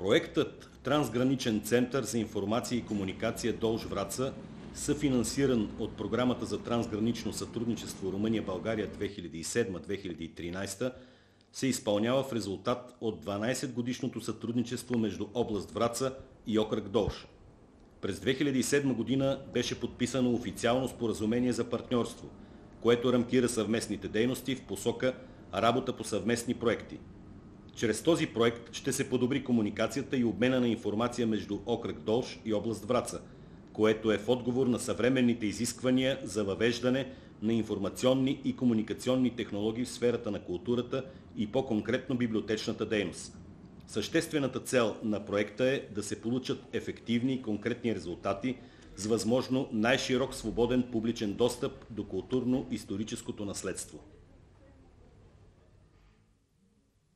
Проектът Трансграничен център за информация и комуникация Долж Враца, съфинансиран от Програмата за трансгранично сътрудничество Румъния-България 2007-2013, се изпълнява в резултат от 12-годишното сътрудничество между област Враца и окръг Долж. През 2007 година беше подписано официално споразумение за партньорство, което рамкира съвместните дейности в посока работа по съвместни проекти. Чрез този проект ще се подобри комуникацията и обмена на информация между окръг Долж и област Враца, което е в отговор на съвременните изисквания за въвеждане на информационни и комуникационни технологии в сферата на културата и по-конкретно библиотечната дейност. Съществената цел на проекта е да се получат ефективни и конкретни резултати с възможно най-широк свободен публичен достъп до културно-историческото наследство.